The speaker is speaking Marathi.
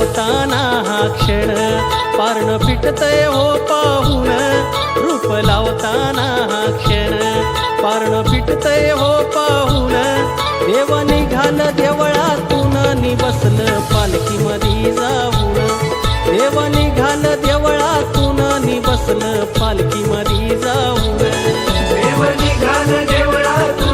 लावताना हा क्षण पारण फिटतय हो पाहून रूप लावताना हा क्षण पारण फिटतय हो पाहून देव निघाल देवळातून नि बसलं पालखीमध्ये जाऊन देव निघाल देवळातून नि बसलं पालखीमध्ये जाऊन देव निघाल देवळातून